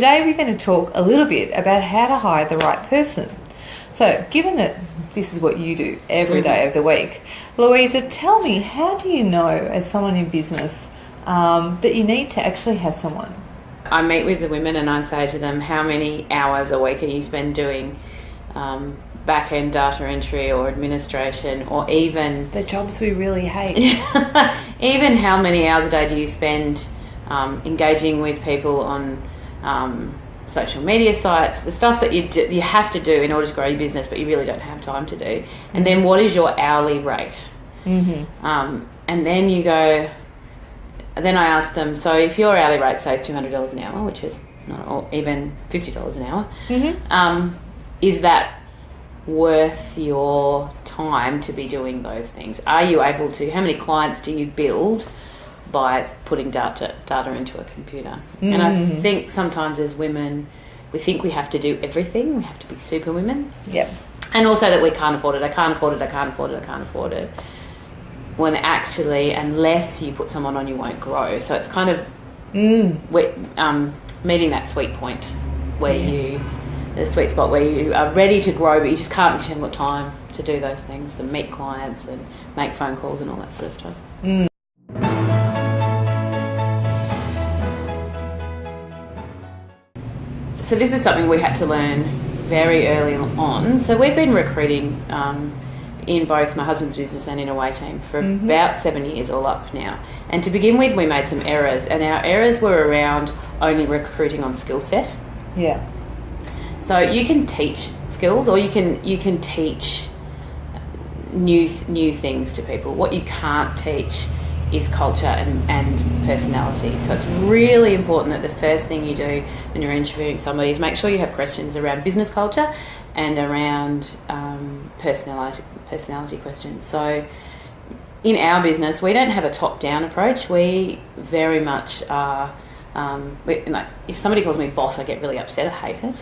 Today we're going to talk a little bit about how to hire the right person. So, given that this is what you do every day of the week, Louisa, tell me, how do you know as someone in business that you need to actually have someone? I meet with the women and I say to them, how many hours a week are you spend doing back-end data entry or administration, or even... The jobs we really hate. Even how many hours a day do you spend engaging with people on social media sites, the stuff that you have to do in order to grow your business but you really don't have time to do. And then what is your hourly rate? And then you go... Then I ask them, so if your hourly rate, say, is $200 an hour, which is not, or even $50 an hour, is that worth your time to be doing those things? Are you able to? How many clients do you build by putting data into a computer? And I think sometimes as women, we think we have to do everything. We have to be super women. Yep. And also that we can't afford it. I can't afford it. I can't afford it. I can't afford it. When actually, unless you put someone on, you won't grow. So it's kind of meeting that sweet point where the sweet spot where you are ready to grow, but you just can't, because you haven't got time to do those things and meet clients and make phone calls and all that sort of stuff. So this is something we had to learn very early on. So we've been recruiting in both my husband's business and in Away Team for about 7 years, all up now. And to begin with, we made some errors, and our errors were around only recruiting on skill set. Yeah. So you can teach skills, or you can teach new things to people. What you can't teach is culture and personality. So it's really important that the first thing you do when you're interviewing somebody is make sure you have questions around business culture and around personality questions. So in our business, we don't have a top-down approach. We very much are, if somebody calls me boss, I get really upset. I hate it.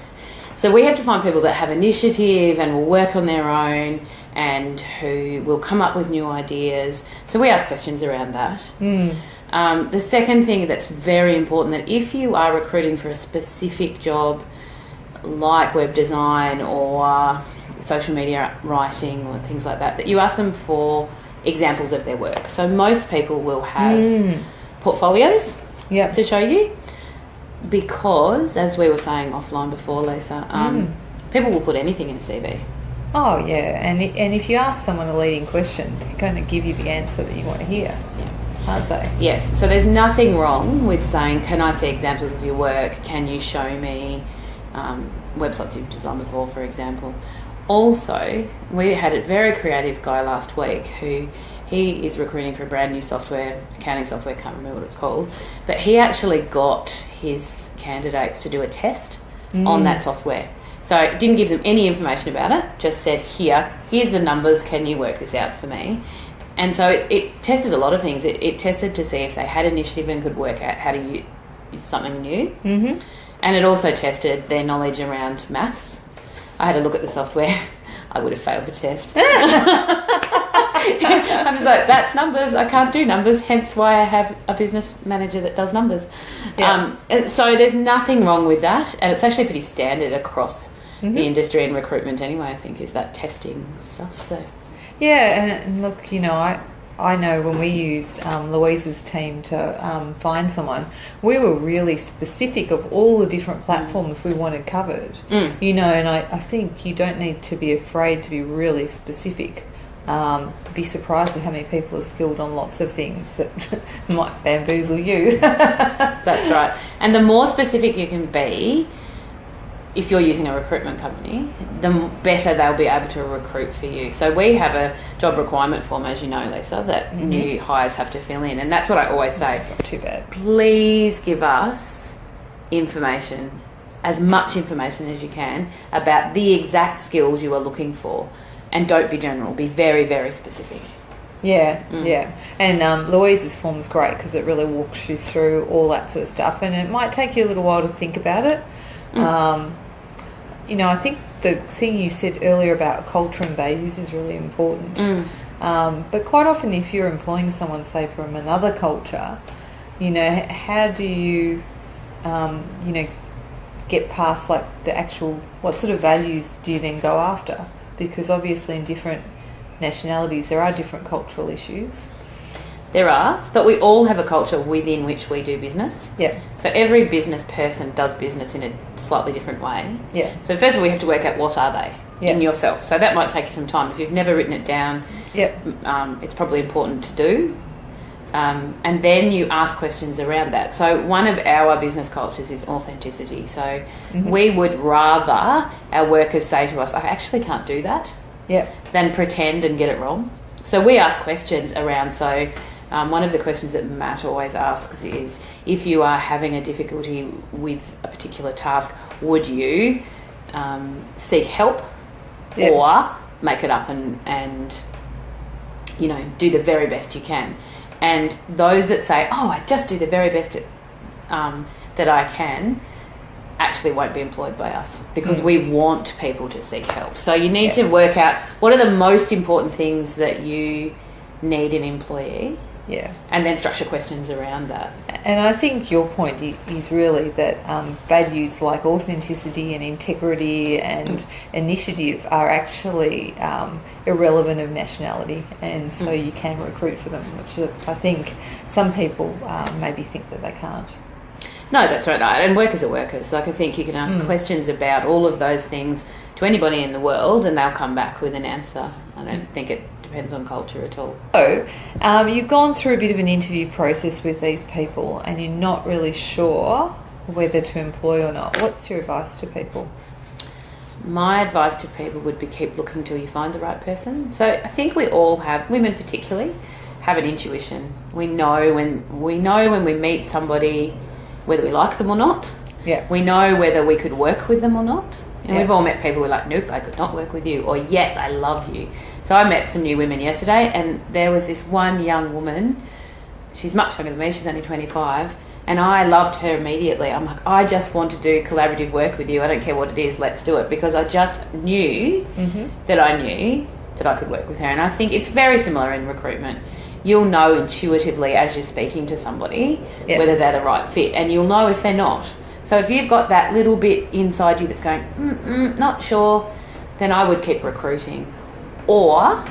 So we have to find people that have initiative and will work on their own and who will come up with new ideas. So we ask questions around that. The second thing that's very important, that if you are recruiting for a specific job like web design or social media writing or things like that, that you ask them for examples of their work. So most people will have portfolios to show you, because, as we were saying offline before, Lisa, people will put anything in a CV. Oh, yeah. And if you ask someone a leading question, they're going to give you the answer that you want to hear, aren't they? Yes. So there's nothing wrong with saying, can I see examples of your work? Can you show me websites you've designed before, for example? Also, we had a very creative guy last week who... He is recruiting for a brand new accounting software, can't remember what it's called, but he actually got his candidates to do a test on that software. So didn't give them any information about it, just said, here's the numbers, can you work this out for me? And so it tested a lot of things. It tested to see if they had initiative and could work out how to use something new. And it also tested their knowledge around maths. I had a look at the software. I would have failed the test. I'm just like, that's numbers. I can't do numbers, hence why I have a business manager that does numbers. So there's nothing wrong with that, and it's actually pretty standard across the industry and recruitment anyway, I think, is that testing stuff. So and look, I know when we used Louisa's team to find someone, we were really specific of all the different platforms we wanted covered. And I think you don't need to be afraid to be really specific. Be surprised at how many people are skilled on lots of things that might bamboozle you. That's right. And the more specific you can be, if you're using a recruitment company, the better they'll be able to recruit for you. So we have a job requirement form, as you know, Lisa, that new hires have to fill in. And that's what I always say. It's not too bad. Please give us information, as much information as you can, about the exact skills you are looking for. And don't be general. Be very, very specific. And Louisa's form is great because it really walks you through all that sort of stuff. And it might take you a little while to think about it. I think the thing you said earlier about culture and values is really important. But quite often if you're employing someone, say, from another culture, how do you, get past like the actual, what sort of values do you then go after? Because obviously in different nationalities there are different cultural issues. There are, but we all have a culture within which we do business. Yeah. So every business person does business in a slightly different way. Yeah. So first of all, we have to work out what are they in Yeah. yourself. So that might take you some time. If you've never written it down, it's probably important to do. And then you ask questions around that. So one of our business cultures is authenticity. So we would rather our workers say to us, I actually can't do that, than pretend and get it wrong. So we ask questions around, one of the questions that Matt always asks is, if you are having a difficulty with a particular task, would you seek help or make it up and do the very best you can? And those that say, I just do the very best that I can, actually won't be employed by us, because we want people to seek help. So you need to work out what are the most important things that you need in an employee, and then structure questions around that. And I think your point is really that values like authenticity and integrity and initiative are actually irrelevant of nationality, and so you can recruit for them, which I think some people maybe think that they can't. No, that's right. And workers are workers. Like, I think you can ask questions about all of those things to anybody in the world and they'll come back with an answer. I don't think it depends on culture at all. So, you've gone through a bit of an interview process with these people and you're not really sure whether to employ or not. What's your advice to people? My advice to people would be keep looking till you find the right person. So I think we all have, women particularly, have an intuition. We know when we meet somebody whether we like them or not. Yeah. We know whether we could work with them or not. And we've all met people who are like, nope, I could not work with you, or yes, I love you. So I met some new women yesterday, and there was this one young woman. She's much younger than me. She's only 25. And I loved her immediately. I'm like, I just want to do collaborative work with you. I don't care what it is, let's do it. Because I just knew that I knew that I could work with her. And I think it's very similar in recruitment. You'll know intuitively as you're speaking to somebody whether they're the right fit, and you'll know if they're not. So if you've got that little bit inside you that's going, not sure, then I would keep recruiting. Or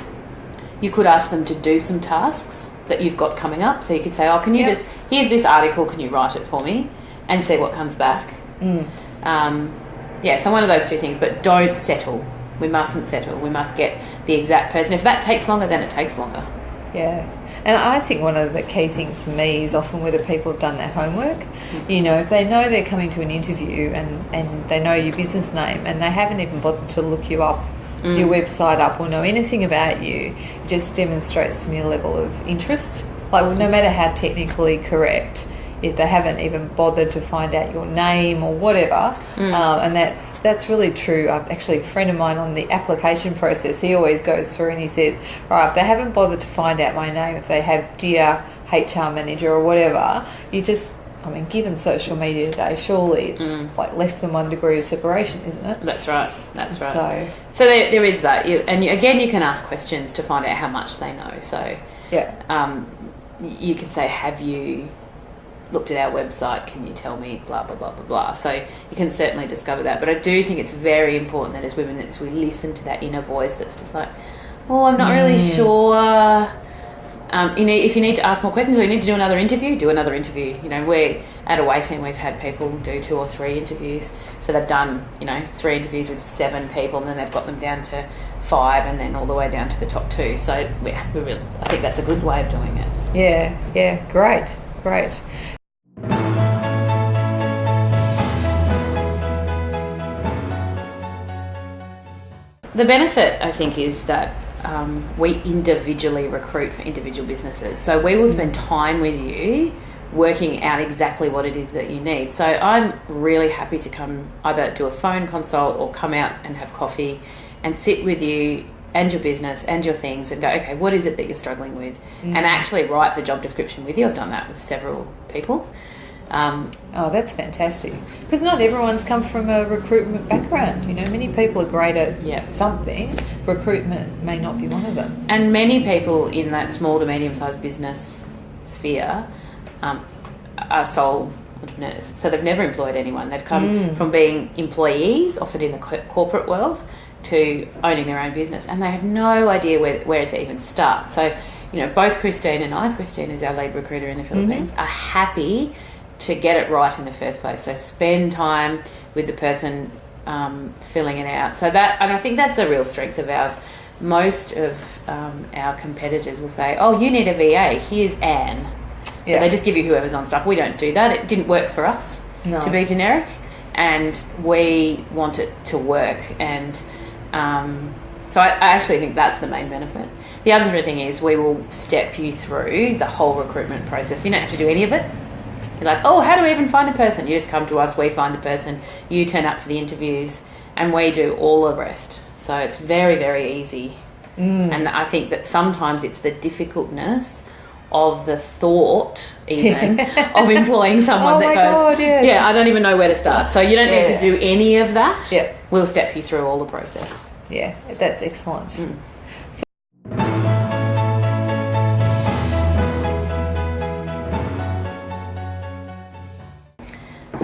you could ask them to do some tasks that you've got coming up. So you could say, can you here's this article, can you write it for me? And see what comes back. So one of those two things, but don't settle. We mustn't settle. We must get the exact person. If that takes longer, then it takes longer. Yeah. And I think one of the key things for me is often whether people have done their homework. If they know they're coming to an interview and they know your business name and they haven't even bothered to look you up, your website up, or know anything about you, it just demonstrates to me a level of interest. Like, no matter how technically correct, if they haven't even bothered to find out your name or whatever, and that's really true. Actually, a friend of mine on the application process, he always goes through and he says, right, if they haven't bothered to find out my name, if they have dear HR manager or whatever, given social media today, surely it's like less than 1 degree of separation, isn't it? That's right. So there is that. You can ask questions to find out how much they know. So you can say, have you looked at our website, can you tell me blah blah blah blah blah. So you can certainly discover that, but I do think it's very important that as women that we listen to that inner voice that's just like, I'm not really sure. If you need to ask more questions or you need to do another interview, do another interview. We at Away Team, we've had people do 2 or 3 interviews, so they've done 3 interviews with 7 people and then they've got them down to 5 and then all the way down to the top 2. So I think that's a good way of doing it. Yeah, great. The benefit, I think, is that we individually recruit for individual businesses. So we will spend time with you working out exactly what it is that you need. So I'm really happy to come either do a phone consult or come out and have coffee and sit with you and your business and your things and go, okay, what is it that you're struggling with? And actually write the job description with you. I've done that with several people. That's fantastic, because not everyone's come from a recruitment background. Many people are great at something. Recruitment may not be one of them, and many people in that small to medium-sized business sphere are sole entrepreneurs. So they've never employed anyone. They've come from being employees, often in the corporate world, to owning their own business, and they have no idea where to even start. So, both Christine and I, Christine is our lead recruiter in the Philippines, are happy to get it right in the first place. So spend time with the person filling it out. And I think that's a real strength of ours. Most of our competitors will say, "Oh, you need a VA. Here's Anne." So they just give you whoever's on stuff. We don't do that. It didn't work for us to be generic, and we want it to work. And so I actually think that's the main benefit. The other thing is we will step you through the whole recruitment process. You don't have to do any of it. You're like, "Oh, how do we even find a person?" You just come to us, we find the person, you turn up for the interviews, and we do all the rest. So it's very, very easy. And I think that sometimes it's the difficultness of the thought even of employing someone that goes, God, yes. "Yeah, I don't even know where to start." So you don't need to do any of that. Yeah. We'll step you through all the process. Yeah, that's excellent. So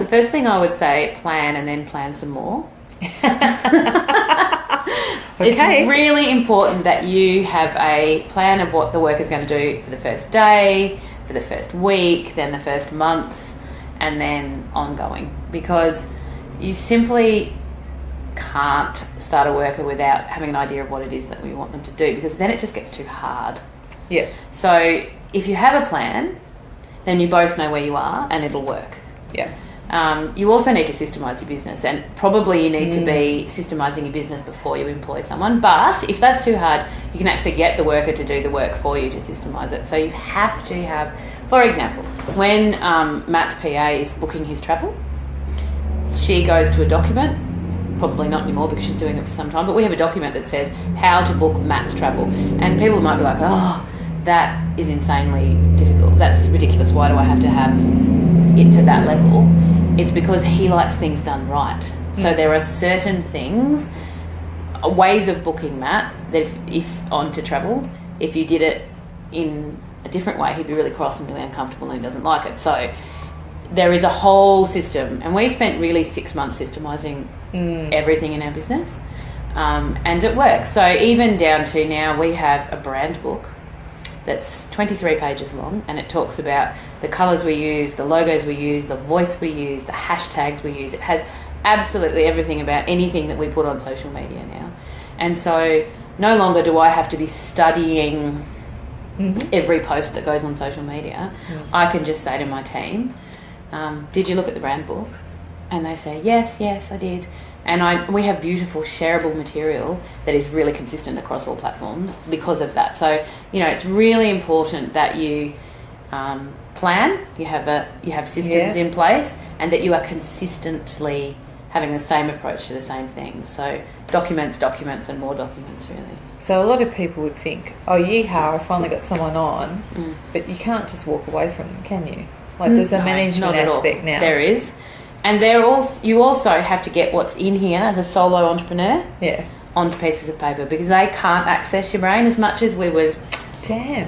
the first thing I would say, plan and then plan some more. It's really important that you have a plan of what the worker's going to do for the first day, for the first week, then the first month, and then ongoing, because you simply can't start a worker without having an idea of what it is that we want them to do, because then it just gets too hard. Yeah. So if you have a plan, then you both know where you are and it'll work. Yeah. You also need to systemise your business, and probably you need to be systemising your business before you employ someone. But if that's too hard, you can actually get the worker to do the work for you to systemise it. So you have to have, for example, when Matt's PA is booking his travel, she goes to a document, probably not anymore because she's doing it for some time, but we have a document that says how to book Matt's travel. And people might be like, "Oh, that is insanely difficult. That's ridiculous. Why do I have to have it to that level?" It's because he likes things done right. So there are certain things, ways of booking Matt, that if on to travel, if you did it in a different way, he'd be really cross and really uncomfortable and he doesn't like it. So there is a whole system, and we spent really 6 months systemising everything in our business, and it works. So even down to now, we have a brand book that's 23 pages long, and it talks about the colours we use, the logos we use, the voice we use, the hashtags we use. It has absolutely everything about anything that we put on social media now. And so no longer do I have to be studying every post that goes on social media. I can just say to my team, "Did you look at the brand book?" And they say, yes, I did. And we have beautiful shareable material that is really consistent across all platforms because of that. So, it's really important that you plan, you have systems in place, and that you are consistently having the same approach to the same things. So documents, and more documents, really. So a lot of people would think, "Oh, yeehaw, I finally got someone on," but you can't just walk away from them, can you? Like, there's a management aspect now. There is. And you also have to get what's in here as a solo entrepreneur onto pieces of paper, because they can't access your brain as much as we would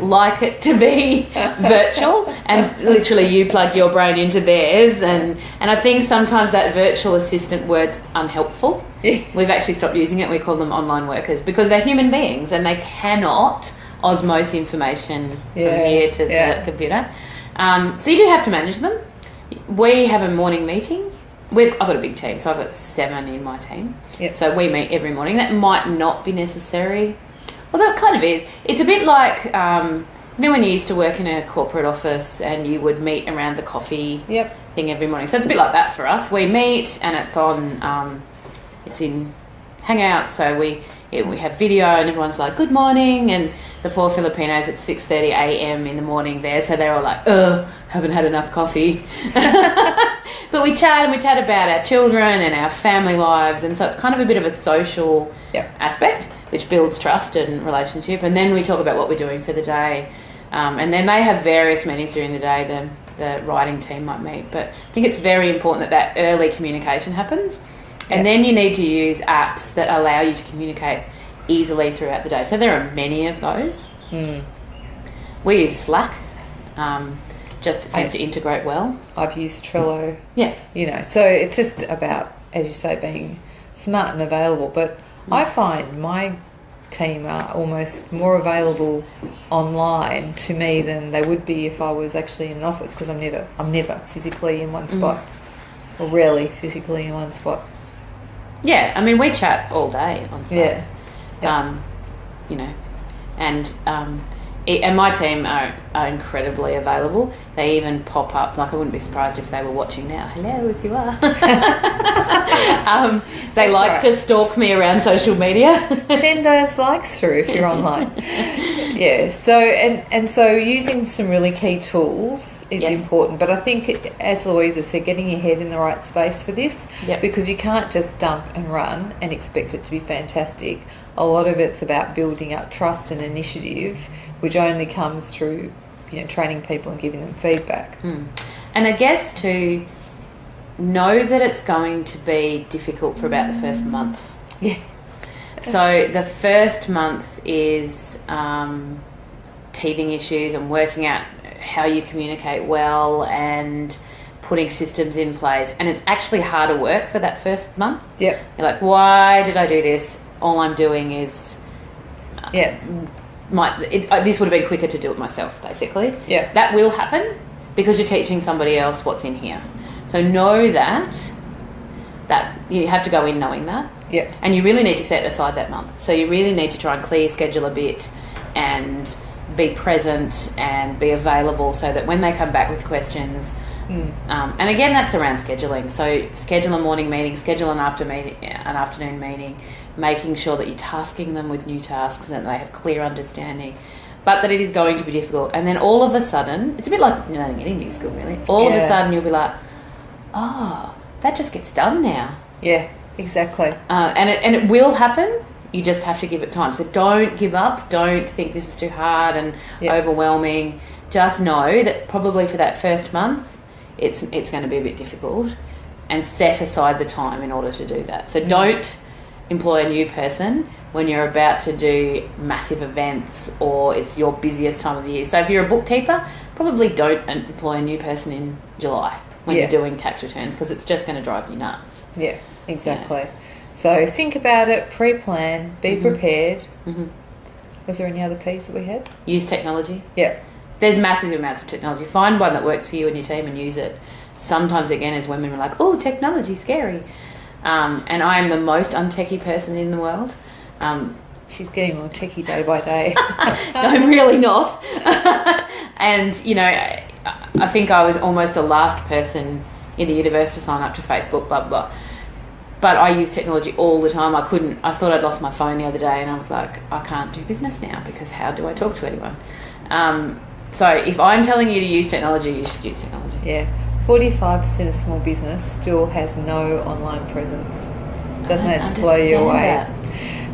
like it to be virtual, and literally you plug your brain into theirs, and I think sometimes that virtual assistant word's unhelpful. We've actually stopped using it. We call them online workers, because they're human beings and they cannot osmose information from here to the computer. So you do have to manage them. We have a morning meeting. I've got a big team, so I've got 7 in my team. So we meet every morning. That might not be necessary, although it kind of is. It's a bit like, when you used to work in a corporate office and you would meet around the coffee thing every morning. So it's a bit like that for us. We meet and it's on, it's in Hangouts, so we have video and everyone's like, "Good morning," and the poor Filipinos at 6:30 a.m. in the morning there, so they're all like, haven't had enough coffee. But we chat about our children and our family lives, and so it's kind of a bit of a social aspect, which builds trust and relationship. And then we talk about what we're doing for the day, and then they have various meetings during the day. The writing team might meet, but I think it's very important that early communication happens. And then you need to use apps that allow you to communicate easily throughout the day. So there are many of those. We use Slack. just seems to integrate well. I've used Trello. Yeah. You know, so it's just about, as you say, being smart and available. But I find my team are almost more available online to me than they would be if I was actually in an office, because I'm never physically in one spot, or rarely physically in one spot. Yeah, I mean, we chat all day on Slack. Yeah. You know, and my team are incredibly available. They even pop up, like I wouldn't be surprised if they were watching now. Hello, if you are. They like to stalk me around social media. Send those likes through if you're online. Yeah, so and so using some really key tools is important, but I think, as Louisa said, getting your head in the right space for this, because you can't just dump and run and expect it to be fantastic. A lot of it's about building up trust and initiative, which only comes through, you know, training people and giving them feedback. And I guess to know that it's going to be difficult for about the first month. Yeah. So the first month is teething issues and working out how you communicate well and putting systems in place. And it's actually harder work for that first month. Yep. You're like, why did I do this? All I'm doing is... this would have been quicker to do it myself, basically. Yeah. That will happen because you're teaching somebody else what's in here. So know that you have to go in knowing that. Yeah. And you really need to set aside that month. So you really need to try and clear your schedule a bit and be present and be available so that when they come back with questions... and again, that's around scheduling. So schedule a morning meeting, schedule an afternoon meeting, making sure that you're tasking them with new tasks and that they have clear understanding, but that it is going to be difficult. And then all of a sudden, it's a bit like learning any new skill, really. All of a sudden, you'll be like, oh, that just gets done now. Yeah, exactly. And it will happen. You just have to give it time. So don't give up. Don't think this is too hard and overwhelming. Just know that probably for that first month, it's going to be a bit difficult, and set aside the time in order to do that. So don't employ a new person when you're about to do massive events or it's your busiest time of the year. So if you're a bookkeeper, probably don't employ a new person in July when you're doing tax returns, because it's just going to drive you nuts. Yeah, exactly. Yeah. So think about it, pre-plan, be prepared. Was there any other P's that we had? Use technology. Yeah. There's massive amounts of technology. Find one that works for you and your team and use it. Sometimes, again, as women, we're like, oh, technology's scary. And I am the most untechy person in the world. She's getting more techie day by day. No, I'm really not. And, you know, I think I was almost the last person in the universe to sign up to Facebook, blah, blah. But I use technology all the time. I thought I'd lost my phone the other day, and I was like, I can't do business now because how do I talk to anyone? So if I'm telling you to use technology, you should use technology. Yeah. 45% of small business still has no online presence. Doesn't that just blow you away?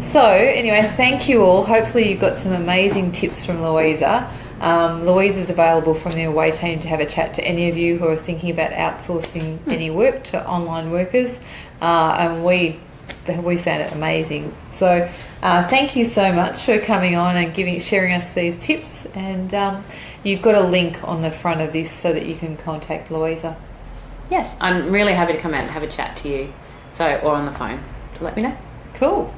So anyway, thank you all. Hopefully you got some amazing tips from Louisa. Louisa's available from the Away team to have a chat to any of you who are thinking about outsourcing any work to online workers. And we found it amazing. So thank you so much for coming on and sharing us these tips. And you've got a link on the front of this so that you can contact Louisa. Yes, I'm really happy to come out and have a chat to you, or on the phone to let me know. Cool.